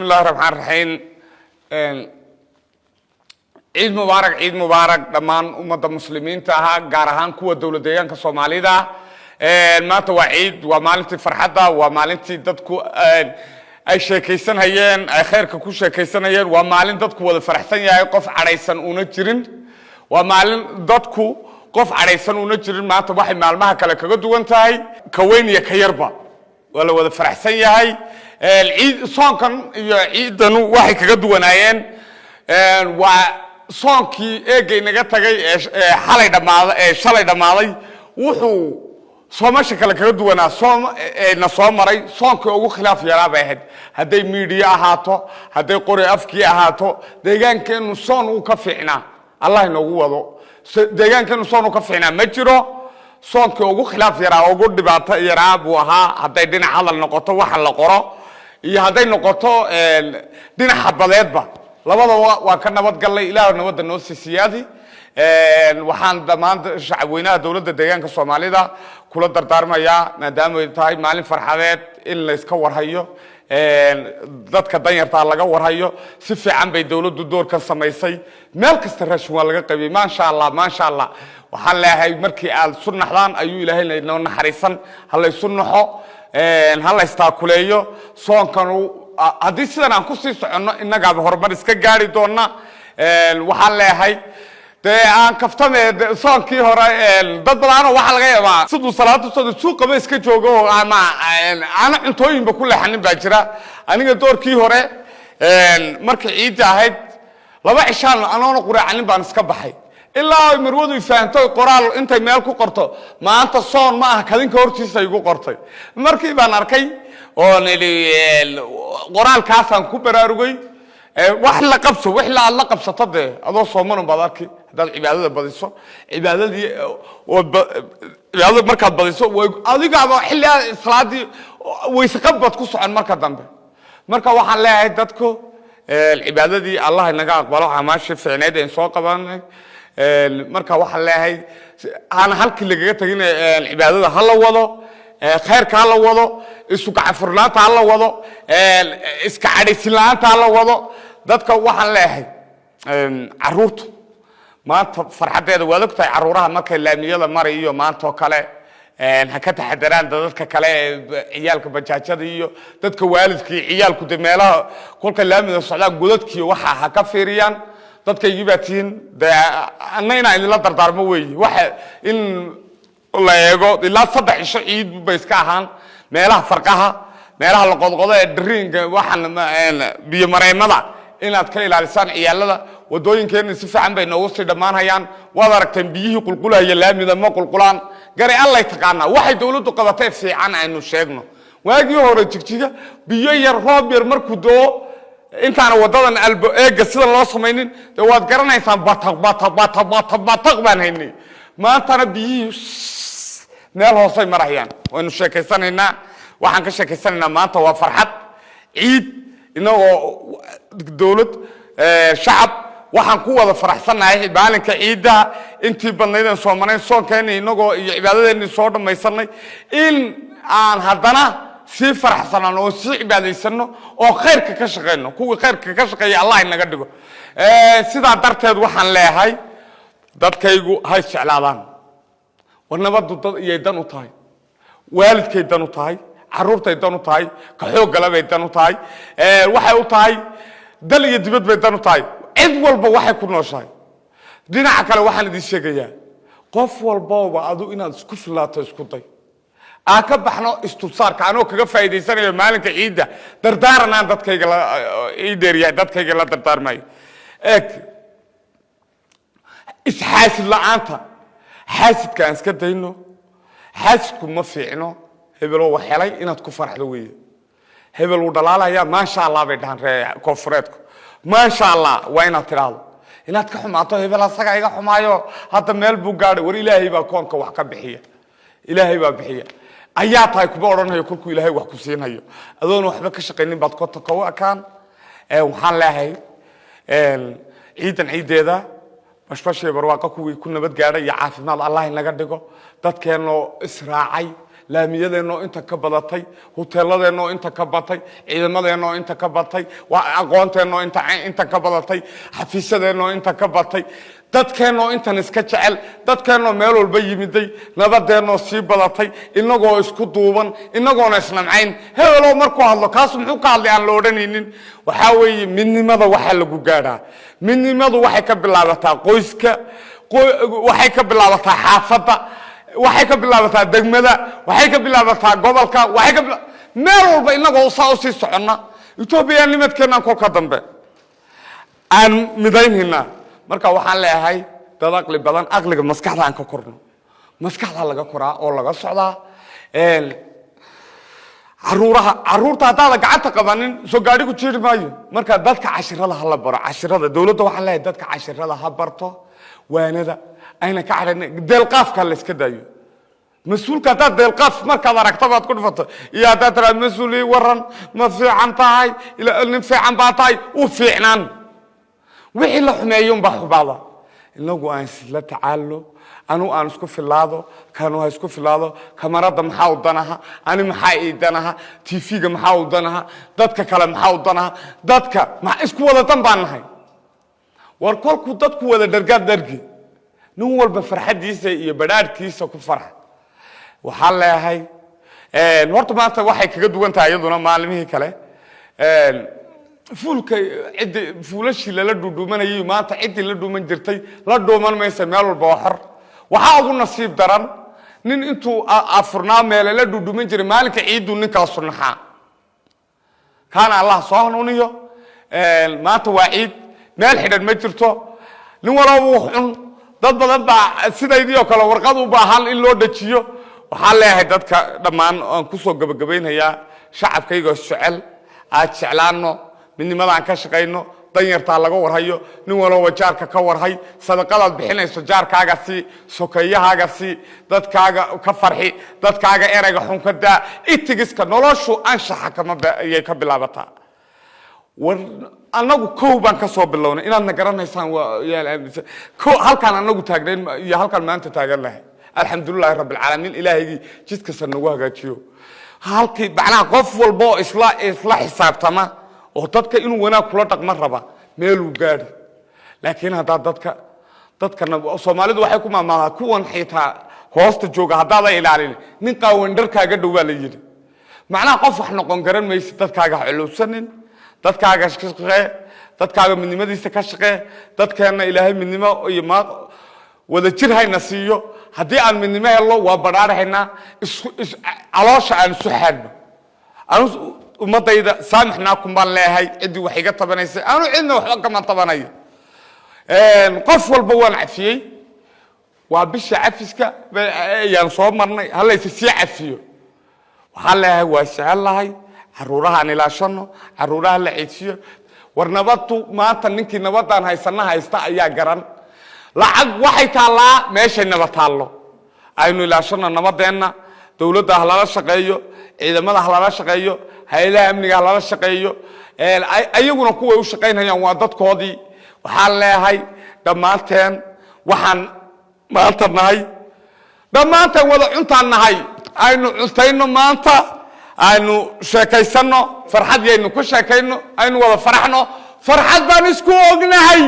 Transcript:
الله الرحمن الرحيم. عيد مبارك عيد مبارك دمان أمة المسلمين تها جارهان قوة دولة ديان كصوماليدا. ما تو عيد ومالنتي فرحة ومالنتي دتكو أي شيء كيسن هيين آخر كل شيء كيسن هيين ومالن دتكو والفرحتين يقف عريسن ونجرين ومالن دتكو قف عريسن ونجرين ما تباحي معلمها كلا كجدو وانتهي كوين يكيربا ولا والفرحتين هاي العيد صان كان عيد دنو واحد كجدو وناين وصانكي إيه نجتا جاي حالي دماغ شالي دماغي وحو صومش كلا كجدو ونا صوم نصوم مري صانك أو خلاف يلا بعد هذي ميديا هاتو هذي قري أفكي هاتو ديجان كانوا صان وكفينا الله ينوّده ديجان كانوا صان وكفينا متجرو صانك أو خلاف يلا أو قد بعت يلا بوها هذي دين حال النقطة وحال القرى هذي النقطة دين حبلات با لبض وكنا بتقول لي إله نود النص السيادي وحن دمان شعبنا دولة الديان كصومالي دا كل دردار ما يا مدام يتاي معلم فرحات إلا يسكور هيو ضد كديان يرتاح ور هيو سفي عم بيدولة الدور كالسمايسي ملك استرش والله قبي ما شاء الله ما شاء الله وحن لا هاي مركي على سنة حلان أيو إلهي لأنه حريصا هلا يسنحه هلا يستاكليه صون كانوا هذه السنة أنا كوسيس إننا قاعد هربان إسكجاري دونا وحن لا هاي أنا كفتم صان كي هراء ضد أنا وحل غير ما صدق صلاة صدق سوق بس كجوجو أنا أنتوين بكل حنين باجرة أنا الدور كي هراء مركز عيد هيد لما عشان أنا نقول عني بانسكب حي إلا مرود يفهمتوا القرآن أنت مالكو قرطه ما أنت صان ما كذين كورتي سيجو قرطي مركز بانركي ونلي القرآن كاسن كبر أرجوي وحلا قبسه وحلا على قبسه تضي هذا صومنا بذاك هذا العبادة بديسه عبادة دي عبادة مركز بديسه وهذه قاعد حلا صلاة ويسقبت قصة عن مركز ذنبه مركز وحلا عدتكو العبادة دي الله إنك أقبلها ماشي في عناد إنسان قبلنا مركز وحلا هاي أنا هالك اللي جت هنا العبادة هلا وضو خير كهلا وضو السوق عفرلات هلا وضو إسكعريسلات هلا وضو dadka waxaan leeyahay caruurtu maanta farxadeeda waa ogtahay caruuraha marka laamiyada mariyo maanta oo kale ha ka taxadaraan dadka kale ciyaalka bajaajada iyo dadka waalidkii ciyaalku meelaha kulka laamida socdaan godadkii waxa ha ka fiiriyaan dadka yibaatiin anayna in la dardaarmo weey waxa in la eego ilaa 3 cisho ciid bay iska ahaan meelaha farqaha meelaha la qodqodo ee drinka waxan biyo mareemada inaad ka ilaalisaan ciyaalada wadooyinkeena si fiican bay noogu sii dhamaanayaan waad aragteen biyihii qulqulaya laamida ma qulqulaan gari alla taqaana waxay dawladdu qabatay fiican aynu sheegno waagii hore jigjiga biyo yar roob yar markuu doo intaana wadadan albo eega sida loo sameeynin waad garanaysaan bataq baan haynay maantana biyihii meel hoosay marayaan waynu sheekaysanaynaa waxaan ka sheekaysanaynaa maanta waa farxad ciid inagoo dawlad shacab waxaan ku wada faraxsanahay maalinka ciida intii badnaydeen Soomaaliyeed soonkeena inagoo iyo cibaadadeena soo dhamaysanay in aan hadana si faraxsanaan oo si cibaadaysano oo khayrka ka shaqeyno kuwa khayrka ka shaqeeya Allah inaga dhigo sida darteed waxaan leeyahay dadkaygu hay jeclaadaan warnabadu dad iyo dan u tahay waalidkay dan u tahay caruurtay dan u tahay ka xoog galabay dan u tahay waxay u tahay dal iyo dibad bay dan u tahay cid walba waxay ku nooshahay dhinaca kale waxaan idin sheegayaa qof walba adu inaad isku filaato isku day ka baxno istulsaarka anoo kaga faa'iideysanayo maalinka ciida dardaaranaan dadkayga la ciideeriya dadkayga la dardaarmay isxaasid la'aanta xaasidka aan iska dayno xaasidku ma fiicno hebel oo waxelay inaad ku farxdo weey hebel uu dhalaalaya ma sha Allah bay dhahan koonfureedku ma sha Allah waa inaad tiraado inaad ka xumaato hebel asaga iga xumaayo hadda meel buu gaaray war Ilaahay baa koonka wax ka bixiya Ilaahay baa bixiya ayaa tahay kuba oranayo kulku Ilaahay wax ku siinayo adoon waxba ka shaqeynin baad koonta ka wakaan waxaan leeyahay ciidan ciideeda bashbashee barwaaqo kuwii ku nabad gaaray iyo caafimaad Allah inaga dhigo dadkeeno israacay laamiyadeenoo inta ka badatay hoteeladeenoo inta ka batay ciidamadeenoo inta ka batay aqoonteenoo inta ka badatay xafiisyadeenoo inta ka batay dadkeenoo intan iska jecel dadkeenoo meel walba yimiday nabadeenoo sii badatay inagoo isku duuban inagoona isnamcayn hebelow markuu hadlo kaas muxuu ka hadlay aan la odhanaynin waxaa weeye midnimada waxa lagu gaadhaa midnimadu waxay ka bilaabataa qoyska waxay ka bilaabataa xaafadda waxay ka bilaabataa degmada waxay ka bilaabataa gobolka waxay ka meel walba inagoo saa u sii soconna Itoobiya nimadkeenan kolka dambe aan midaynina marka waxaan leeyahay dad aqli badan aqliga maskaxda aan ka korno maskaxda laga koraa oo laga socdaa caruurta haddaad gacanta qabanin soo gaadhigu jiri maayo marka dadka cashirada ha la baro cashirada dawladda waxaan leeyahay dadka cashirada ha barto waanada ayna ka cadhan deelqaafka la iska daayo mas'uulka haddaad deelqaaf markaad aragto baad ku dhufato iyo haddaad tiraad mas-uuli waran ma fiican tahay nin fiican baa tahay u fiicnaan wixii la xumeeyo unbaa xubaada inagu aan isla tacaalo anu aan isku filaado kanu ha isku filaado kamarada maxaa u danaha ani maxaa ii danaha tv-ga maxaa u danaha dadka kale maxaa u danaha dadka isku wada dan baan nahay war kolku dadku wada dhargaad dhargi nin walba farxadiisa iyo badhaadhkiisa ku farxa waxaa leeyahay horta maanta waxay kaga duwan tahay iyaduna maalimihii kale fuulka fuulashii lala dhuudhuumanayay maanta ciddii la dhuuman jirtay la dhuuman maysa meel walba waa xor waxaa ugu nasiib daran nin intuu afurnaa meele la dhuudhuuman jiray maalinka ciiddu ninkaasu naxaa kaana allah soo hanuuniyo maanta waa ciid meel xidhan ma jirto nin walba wuu xun dad badan baa sidaydii oo kale warqad u baahan in loo dhajiyo waxaan leeyahay dadka dhammaan aan kusoo gabagabaynayaa shacabkayga jecel aad jeclaano midnimadaan ka shaqayno danyartaa laga warhayo nin walba jaarka ka warhay sadaqadaad bixinayso jaarkaaga si sokeeyahaaga si dadkaaga ka farxi dadkaaga erayga xun ka daa itigiska noloshu anshaxa kama ayay ka bilaabataa war anagu koow baan ka soo bilownay inaadna garanaysaan halkaan anagu taagnayn iyo halkaan maanta taagannahay alxamdulillahi rabbil caalamiin ilaahaygi jidkasta nagu hagaajiyo halkii macnaha qof walba oo isla xisaabtama oo dadka inuu wanaag kula dhaqma raba meeluu gaadhi laakiin haddaa dadkana soomaalidu waxay ku maamaadaa kuwan xitaa hoosta jooga haddaadan ilaalin nin qaawan dharkaaga dhow baa la yidhi macnaha qof wax noqon garan maysid dadkaaga xulowsanin dadkaaga shaqee dadkaaga midnimadiisa ka shaqee dadkeena ilaahay midnimo iyo wada jir hayna siiyo haddii aan midnimo helno waa badhaadhaynaa caloosha aan isu xaadno ummadayda saamixnaakum baan leeyahay ciddii wax iga tabanaysay aanu cidna waxba kama tabanayo qof walba waan cafiyey waa bisha cafiska ayaan soo marnay halayse sii cafiyo waxaan leeyahay waa jecel lahay caruuraha aan ilaashano caruuraha la ciidsiyo war nabaddu maanta ninkii nabadaan haysana haysta ayaa garan lacag waxay taallaa meeshay nabad taallo aynu ilaashano nabadeenna dawladda ha lala shaqeeyo ciidamada ha lala shaqeeyo hay'adaha amniga ha lala shaqeeyo ayaguna kuway u shaqaynayaan waa dadkoodii waxaan leeyahay dhammaanteen waxaan maanta nahay dhammaanteen wada cuntaan nahay aynu cuntayno maanta aynu sheekaysano farxad yaynu ku sheekayno aynu wada faraxno farxad baan isku ognahay